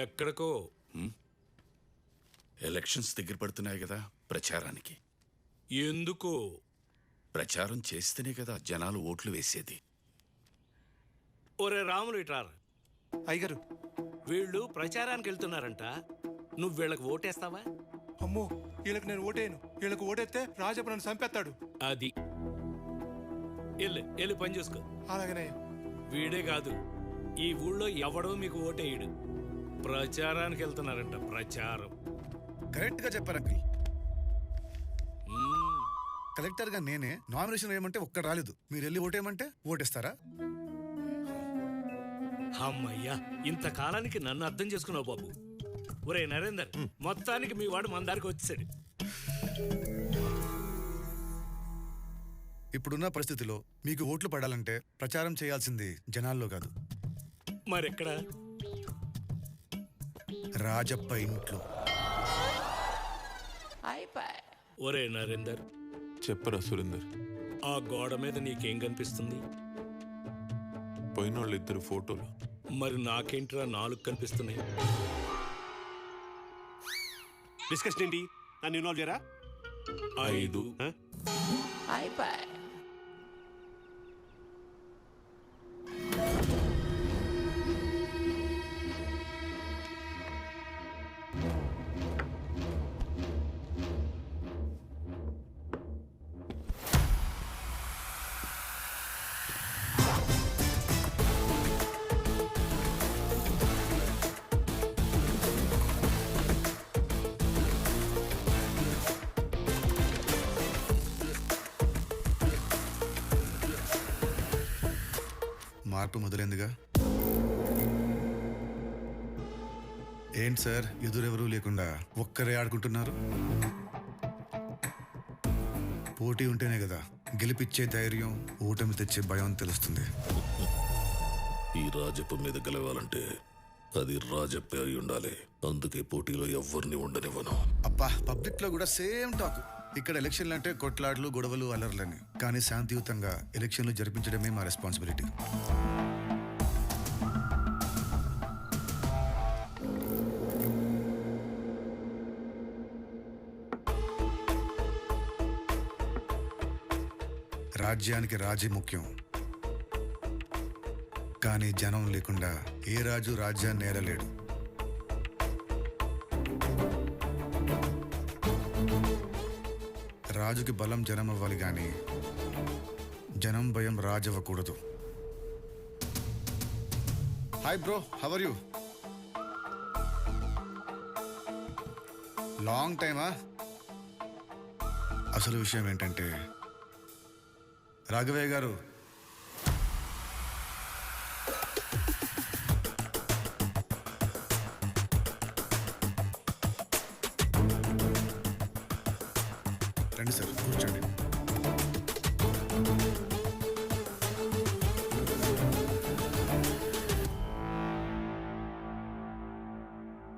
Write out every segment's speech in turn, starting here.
ఎక్కడికో. ఎలక్షన్స్ దగ్గర పడుతున్నాయి కదా, ప్రచారానికి. ఎందుకు? ప్రచారం చేస్తేనే కదా జనాలు ఓట్లు వేసేది. ఒరే రాములు ఇట్రారు. అయ్యగారు. వీళ్ళు ప్రచారానికి వెళ్తున్నారంట, నువ్వు వీళ్ళకి ఓటేస్తావా? అమ్మో, వీళ్ళకి నేను ఓటేయను. వీళ్ళకి ఓటేస్తే రాజప్ప నన్ను చంపేస్తాడు. అది వెళ్ళి పని చూసుకో. అలాగనే. వీడే కాదు, ఈ ఊళ్ళో ఎవడో మీకు ఓటేయడు. ప్రచారానికి వెళ్తున్నారంట, ప్రచారం. కరెక్ట్ గా చెప్పారు అంకుల్. కలెక్టర్ గా నేనే నామినేషన్ వేయమంటే ఒక్క రాలేదు. మీరు వెళ్ళి ఓటేయమంటే ఓటేస్తారా? అమ్మయ్యా, ఇంతకాలానికి నన్ను అర్థం చేసుకున్నావు బాబు. ఒరే నరేందర్, మొత్తానికి మీ వాడు మన దారికి వచ్చేసాడు. ఇప్పుడున్న పరిస్థితిలో మీకు ఓట్లు పడాలంటే ప్రచారం చేయాల్సింది జనాల్లో కాదు, మరెక్కడ? రాజప్ప ఇంట్లో. ఒరే నరేందర్, చెప్పరా సురేందర్. ఆ గోడ మీద నీకేం కనిపిస్తుంది? పోయిన వాళ్ళు 2 ఫోటోలు. మరి నాకేంట్రా 4 కనిపిస్తున్నాయి? డిస్కషన్ ఏంటి? నన్ను ఇన్వాల్వ్ చేయరా? 5. మార్పు మొదలైందిగా. ఏంటి సార్, ఎదురెవరూ లేకుండా ఒక్కరే ఆడుకుంటున్నారు? పోటీ ఉంటేనే కదా గెలిపిచ్చే ధైర్యం, ఓటమి తెచ్చే భయం తెలుస్తుంది. ఈ రాజప్ప మీద గెలవాలంటే అది రాజప్ప అయి ఉండాలి. అందుకే పోటీలో ఎవరిని ఉండనివ్వను. అబ్బా, పబ్లిక్ లో కూడా సేమ్ టాక్. ఇక్కడ ఎలక్షన్లు అంటే కొట్లాట్లు, గొడవలు, అలర్లని. కానీ శాంతియుతంగా ఎలక్షన్లు జరిపించడమే మా రెస్పాన్సిబిలిటీ. రాజ్యానికి రాజీ ముఖ్యం, కానీ జనం లేకుండా ఏ రాజు రాజ్యాన్ని ఏలలేడు. రాజుకి బలం జనం అవ్వాలి, కానీ జనం భయం రాజు అవ్వకూడదు. Hi bro, how are you? Long టైమా? అసలు విషయం ఏంటంటే, రాఘవయ్య గారు, రండి సార్, కూర్చోండి.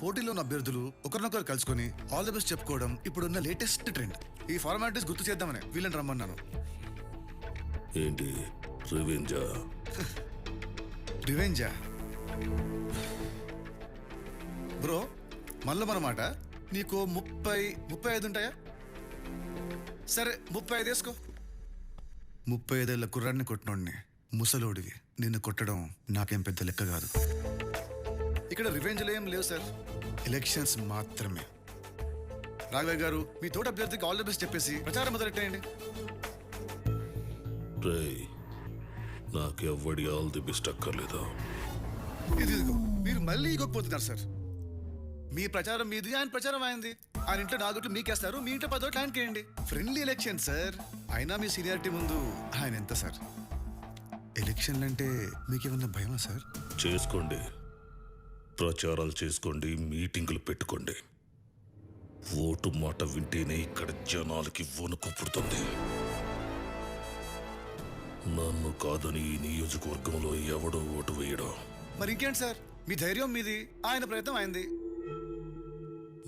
పోటీలోని అభ్యర్థులు ఒకరినొకరు కలుసుకొని ఆల్ ది బెస్ట్ చెప్పుకోవడం ఇప్పుడున్న లేటెస్ట్ ట్రెండ్. ఈ ఫార్మాలిటీస్ గుర్తు చేద్దామని వీళ్ళని రమ్మన్నాను. ఏంటి రివెంజా? రివెంజా బ్రో? మల్లమన్నమాట. నీకు 35 ఉంటాయా? సరే 35 వేసుకో. 35 ఏళ్ల కుర్రాన్ని కొట్టినోడిని, ముసలోడివి నిన్ను కొట్టడం నాకేం పెద్ద లెక్క కాదు. ఇక్కడ రివెంజ్లు ఏం లేవు సార్, ఎలక్షన్స్ మాత్రమే. రాఘవయ్య గారు, మీ తోట అభ్యర్థికి ఆల్ ది బెస్ట్ చెప్పేసి ప్రచారం మొదలెట్టేయండి. నాకెవ్వడి ఆల్ ది బెస్ట్ అక్కర్లేదా? ఇదిగో మీరు మళ్ళీ ఇగోకపోతున్నారు సార్. మీ ప్రచారం మీది, ఆయన ప్రచారం అయింది. ఆయన ఇంట్లో 4 ఓట్లు మీకేస్తారు, మీ ఇంట్లో 10 ఓట్లు ఆయనకి వేయండి. Friendly election sir. అయినా మీ సీనియారిటీ ముందు ఆయన ఎంత సార్? ఎలక్షన్లు అంటే మీకేమన్నా భయమా సార్? చేసుకోండి, ప్రచారాలు చేసుకోండి, మీటింగులు పెట్టుకోండి. ఓటు మాట వింటేనే ఇక్కడ జనాలకి వణుకు పుడుతుంది. నన్ను కాదని ఈ నియోజకవర్గంలో ఎవడో ఓటు వేయడం. మరి ఇంకేంటి సార్, మీ ధైర్యం మీది, ఆయన ప్రయత్నం అయింది.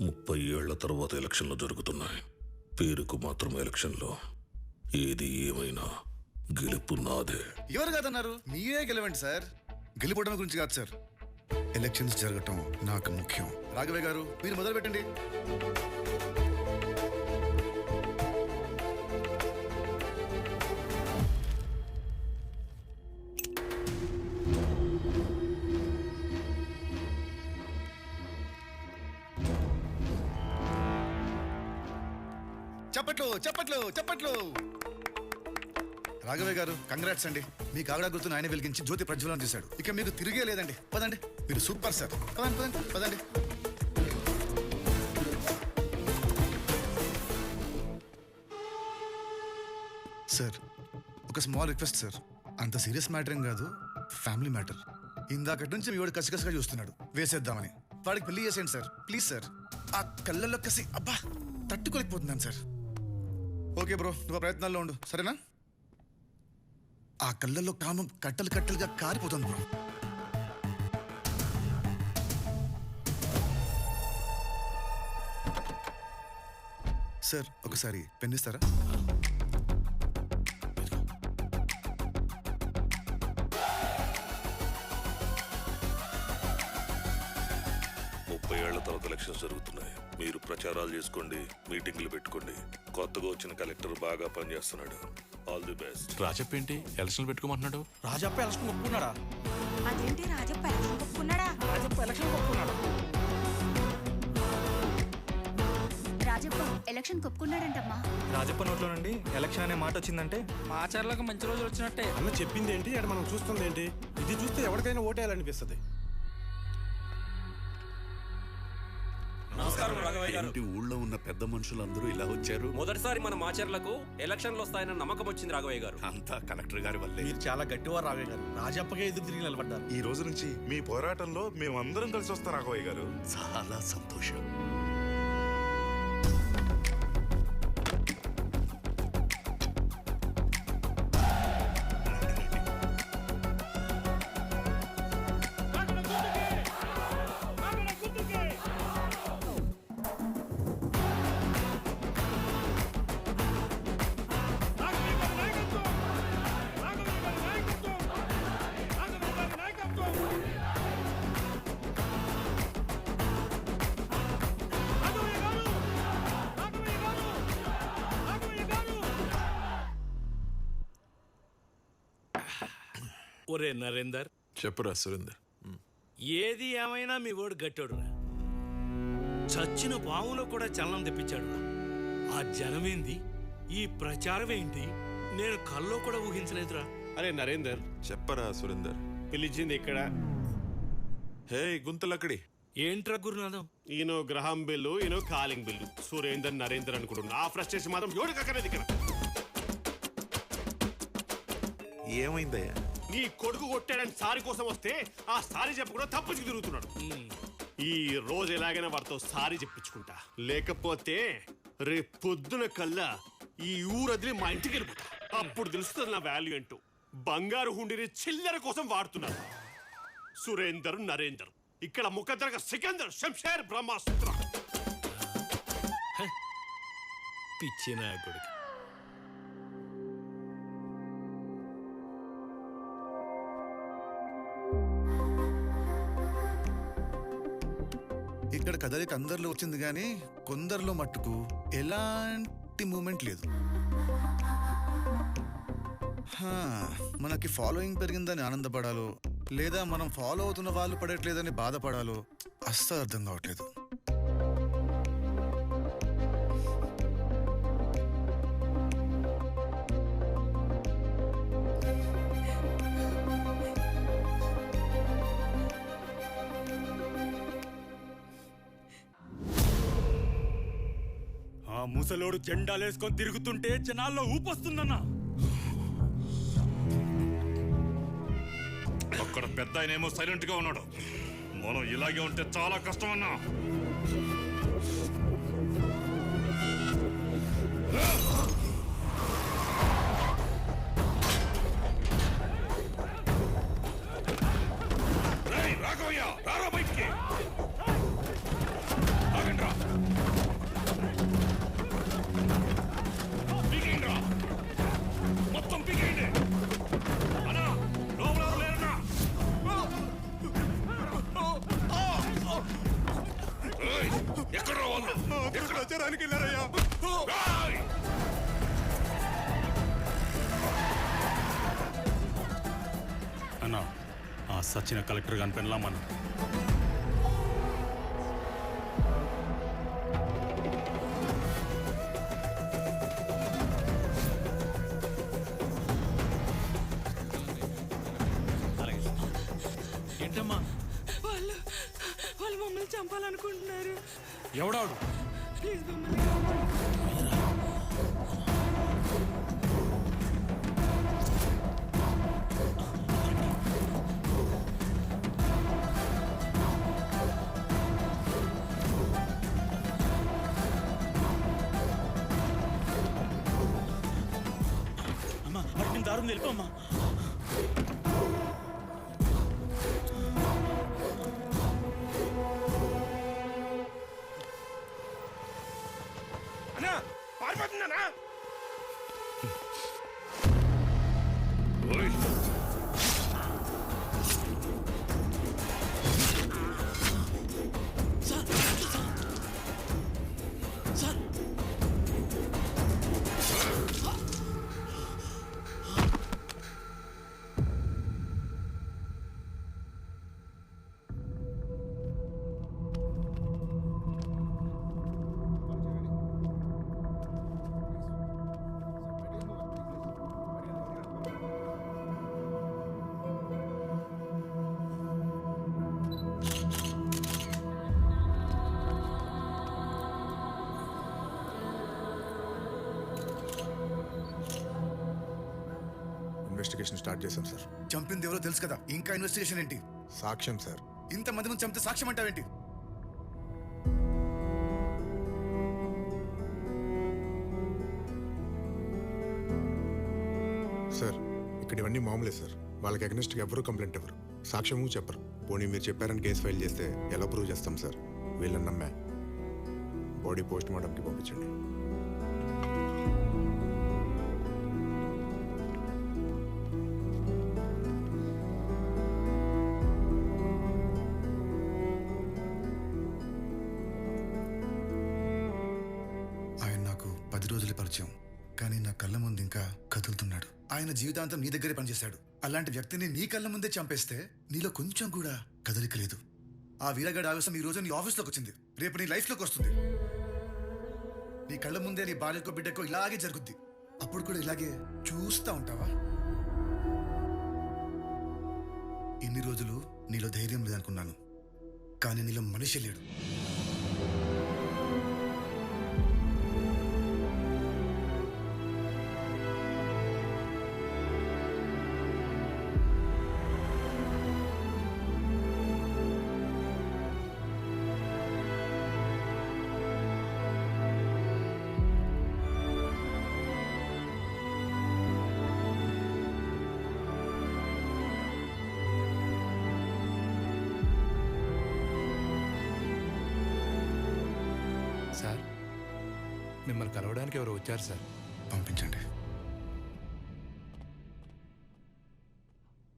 30 ఏళ్ల తర్వాత ఎలక్షన్లు జరుగుతున్నాయి. పేరుకు మాత్రం ఎలక్షన్లో. ఏది ఏమైనా గెలుపు నాదే. ఎవరు కాదన్నారు? మీరే గెలవండి సార్. గెలిపోవడం గురించి కాదు సార్, ఎలక్షన్స్ జరగటం నాకు ముఖ్యం. రాఘవయ్య గారు మీరు మొదలు పెట్టండి. చప్పట్లు చప్పట్లు చప్పట్లు. రాఘవయ్య గారు కంగ్రాట్స్ అండి. మీ కాగడా గుర్తును ఆయన వెలిగించి జ్యోతి ప్రజ్వలన చేశాడు. ఇక మీకు తిరిగే లేదండి. పదండి, మీరు సూపర్ సార్. పదండి పదండి పదండి. సార్ ఒక స్మాల్ రిక్వెస్ట్ సార్. అంత సీరియస్ మ్యాటర్ ఏం కాదు, ఫ్యామిలీ మ్యాటర్. ఇందాకటి నుంచి మీ వాడు కసికసిగా చూస్తున్నాడు, వేసేద్దామని. వాడికి పెళ్లి చేసేయండి సార్, ప్లీజ్ సార్. ఆ కళ్ళల్లో కసి అబ్బా తట్టుకోలేకపోతున్నాను సార్. ఓకే బ్రో, నువ్వు ప్రయత్నాల్లో ఉండు, సరేనా? ఆ కళ్ళల్లో కామం కట్టలు కట్టలుగా కారిపోతుంది బ్రో. సార్ ఒకసారి పెన్నిస్తారా? ఏళ్ల తర్వాత ఎలక్షన్స్ జరుగుతున్నాయి. మీరు ప్రచారాలు చేసుకోండి, మీటింగ్లు పెట్టుకోండి. కొత్తగా వచ్చిన కలెక్టర్ బాగా పనిచేస్తున్నాడు. All the best. రాజప్ప ఏంటి ఎలక్షన్లు పెట్టుకోమంటున్నాడు? రాజప్ప ఎలక్షన్ ఒప్పుకున్నాడా? అదేంటి రాజప్ప ఎలక్షన్ ఒప్పుకున్నాడా? రాజప్ప ఎలక్షన్ ఒప్పుకున్నాడా? రాజప్ప ఎలక్షన్ ఒప్పుకున్నాడంటమ్మా. రాజప్ప నోట్లో నుండి ఎలక్షన్ అనే మాట వచ్చిందంటే మా చర్లకు మంచి రోజులు వచ్చినట్టే. అన్న చెప్పింది ఏంటి, అక్కడ మనం చూస్తుంది ఏంటి? ఇది చూస్తే ఎవరికైనా ఓటేయాలనిపిస్తుంది. ఏంటి ఊళ్ళో ఉన్న పెద్ద మనుషులందరూ ఇలా వచ్చారు? మొదటిసారి మన మాచర్లకు ఎలక్షన్లు వస్తాయన్న నమ్మకం వచ్చింది రాఘవయ్య గారు. అంతా కలెక్టర్ గారి వల్లే. మీరు చాలా గట్టివారు రాఘవయ్య గారు. రాజప్పకే ఎదురు తిరిగి నిలబడ్డారు. ఈ రోజు నుంచి మీ పోరాటంలో మేమందరం కలిసి వస్తాం రాఘవయ్య గారు. చాలా సంతోషం. ఒరే నరేందర్, చెప్పురా సురేందర్. ఏది ఏమైనా మీ వాడు గట్టాడురా. చచ్చిన పాములో కూడా చలనం తెప్పించాడు. ఆ జనమేంది, ఈ ప్రచారం ఏంటి, నేను కల్లో కూడా ఊహించలేదురా. అరే నరేందర్, చెప్పరా సురేందర్. పిలిచింది ఇక్కడ. హే గుంతలక్కడి. ఏంట్రా గురునాథం? ఈయన గ్రహం బిల్లు, ఈయన కాలింగ్ బిల్లు. సురేందర్ నరేందర్ అనుకుంటున్నా. ఆ ఫ్రస్ట్రేషన్ మాత్రం ఎవరికక్కర్లేదు ఇక్కడ. ఏమైందయ్యా? నీ కొడుకు కొట్టాడని సారీ కోసం వస్తే ఆ సారీ చెప్పకుండా తప్పుకి తిరుగుతున్నాడు. ఈ రోజు ఎలాగైనా వాడితో సారీ చెప్పించుకుంటా, లేకపోతే రేపు పొద్దున కల్లా ఈ ఊరదిలి మా ఇంటికి వెళ్ళిపోతా. అప్పుడు తెలుస్తుంది నా వాల్యూ ఏంటో. బంగారు హుండీని చిల్లర కోసం వాడుతున్నారు. సురేందర్ నరేందర్, ఇక్కడ ముఖద్రగ సికందర్, శంషేర్, బ్రహ్మాస్త్ర. పిచ్చిన కొడుకు. ఇక్కడ కదలిక అందరిలో వచ్చింది కానీ కొందరిలో మట్టుకు ఎలాంటి మూమెంట్ లేదు. మనకి ఫాలోయింగ్ పెరిగిందని ఆనందపడాలో, లేదా మనం ఫాలో అవుతున్న వాళ్ళు పడట్లేదని బాధపడాలో అస్సలు అర్థం కావట్లేదు. ఆ ముసలోడు జెండాలేసుకొని తిరుగుతుంటే జనాల్లో ఊపొస్తుందన్నా. అక్కడ పెద్ద ఆయనేమో సైలెంట్ గా ఉన్నాడు. మనం ఇలాగే ఉంటే చాలా కష్టం అన్నా. రాఘవయ్య రారా బయటికి. ఆగండ్రా. పీకేయండిరా. మొత్తం పీకేయండి. అన్నా లోపల లేరన్నా. ఎక్కడ వాళ్ళు ప్రచారానికి వెళ్ళారయ్యా. అన్నా ఆ సచిన కలెక్టర్ గాని పెళ్ళామన్నా. ఏంటమ్మా? వాళ్ళు మమ్మల్ని చంపాలనుకుంటున్నారు. ఎవడాడు? ప్లీజ్ మమ్మల్ని అమ్మా వాటిని దారుణం వెళ్ళిపోమ్మా. అన్నా పారిపోతుందన్నా. ఇన్వెస్టిగేషన్ స్టార్ట్ చేశాం సార్. చంపింది ఎవరో తెలుసు కదా, ఇంకా ఇన్వెస్టిగేషన్ ఏంటి? సాక్ష్యం సార్. ఇంతమంది ముందు చంపితే సాక్ష్యం అంటావేంటి? సార్ ఇక్కడ ఇవన్నీ మామూలే సార్. వాళ్ళకి అగెనిస్ట్గా ఎవరు కంప్లైంట్ ఎవరు, సాక్ష్యము చెప్పరు. పోనీ మీరు చెప్పారని కేసు ఫైల్ చేస్తే ఎలా ప్రూవ్ చేస్తాం సార్? వీళ్ళని నమ్మా. బాడీ పోస్ట్ మార్టంకి పంపించండి. ఆయన నాకు 10 రోజుల పరిచయం, కానీ నా కళ్ళ ముందు ఇంకా కదులుతున్నాడు. ఆయన జీవితాంతం నీ దగ్గరే పనిచేశాడు. అలాంటి వ్యక్తిని నీ కళ్ళ ముందే చంపేస్తే నీలో కొంచెం కూడా కదలిక లేదు. ఆ వీరగాడి ఆవేశం ఈ రోజు నీ ఆఫీస్లోకి వచ్చింది, రేపు నీ లైఫ్లోకి వస్తుంది. నీ కళ్ళ ముందే నీ భార్యకో బిడ్డకో ఇలాగే జరుగుద్ది. అప్పుడు కూడా ఇలాగే చూస్తా ఉంటావా? ఇన్ని రోజులు నీలో ధైర్యం లేదనుకున్నాను, కానీ నీలో మనిషి లేడు. సార్ మిమ్మల్ని కలవడానికి ఎవరు వచ్చారు సార్? పంపించండి.